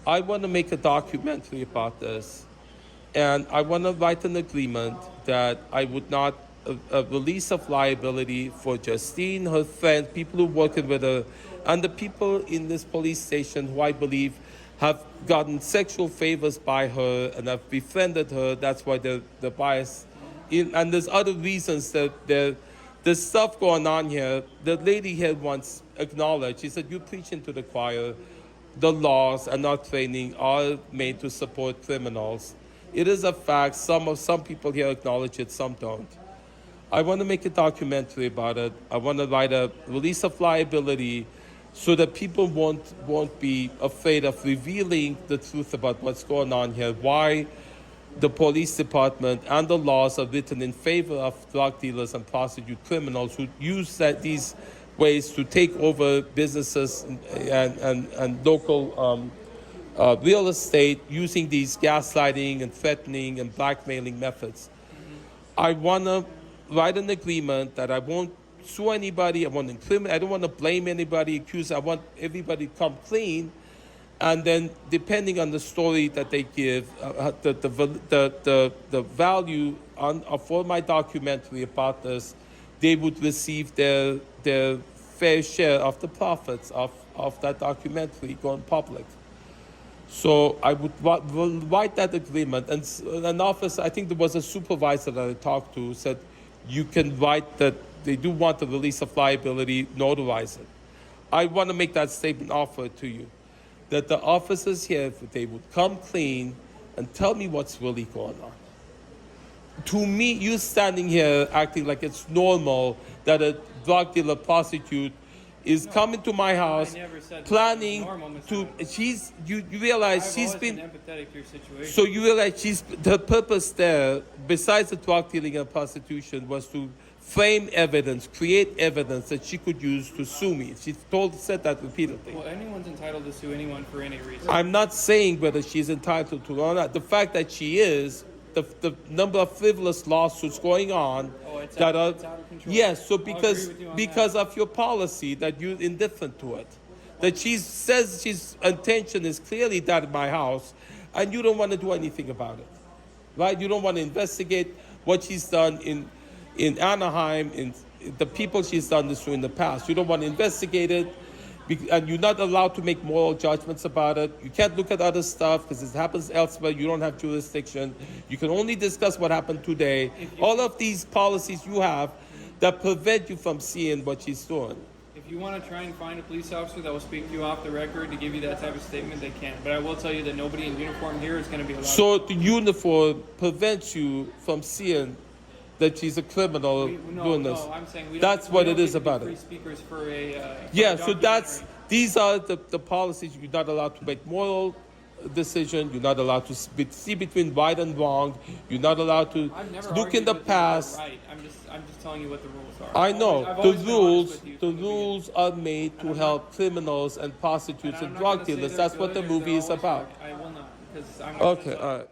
I want to make a documentary about this, and I want to write an agreement that I would not a release of liability for Justine, her friends, people who working with her, and the people in this police station who I believe have gotten sexual favors by her and have befriended her. That's why they're biased. And there's other reasons that there's stuff going on here. The lady here once acknowledged, she said, "You preaching to the choir. The laws and our training are made to support criminals." It is a fact. Some people here acknowledge it, some don't. I want to make a documentary about it. I want to write a release of liability so that people won't be afraid of revealing the truth about what's going on here, why the police department and the laws are written in favor of drug dealers and prosecute criminals who use these ways to take over businesses and local real estate using these gaslighting and threatening and blackmailing methods. I want to write an agreement that I won't sue anybody, I won't incriminate, I don't want to blame anybody, accuse, I want everybody to come clean. And then, depending on the story that they give, the value for my documentary about this, they would receive their fair share of the profits of that documentary going public. So I would write that agreement. And an officer, I think there was a supervisor that I talked to, said, you can write that they do want the release of liability, notarize it. I want to make that statement offer to you, that the officers here, they would come clean and tell me what's really going on. To me, you standing here acting like it's normal that a drug dealer prostitute is coming to my house, planning to. You realize she's been empathetic to your situation. So you realize the purpose there, besides the drug dealing and prostitution, was to frame evidence, create evidence that she could use to sue me. She said that repeatedly. Well, anyone's entitled to sue anyone for any reason. I'm not saying whether she's entitled to or not. The fact that she is, the number of frivolous lawsuits going on it's out of control. Yes, so because of your policy that you're indifferent to it. That she says she's intention is clearly that in my house, and you don't want to do anything about it. Right? You don't want to investigate what she's done in Anaheim, in the people she's done this to in the past. You don't want to investigate it, and you're not allowed to make moral judgments about it. You can't look at other stuff because it happens elsewhere. You don't have jurisdiction. You can only discuss what happened today. All of these policies you have that prevent you from seeing what she's doing. If you want to try and find a police officer that will speak to you off the record to give you that type of statement, they can. But I will tell you that nobody in uniform here is going to be allowed. So the uniform prevents you from seeing that she's a criminal doing this. No, I'm saying that's what it is about free it. Speakers for a so these are the policies. You're not allowed to make moral decision. You're not allowed to see between right and wrong. You're not allowed to look in the past. Right. I'm just telling you what the rules are. I know the rules are made to help criminals and prostitutes and drug dealers. That's what the movie is about. I will not, because I'm okay. All right.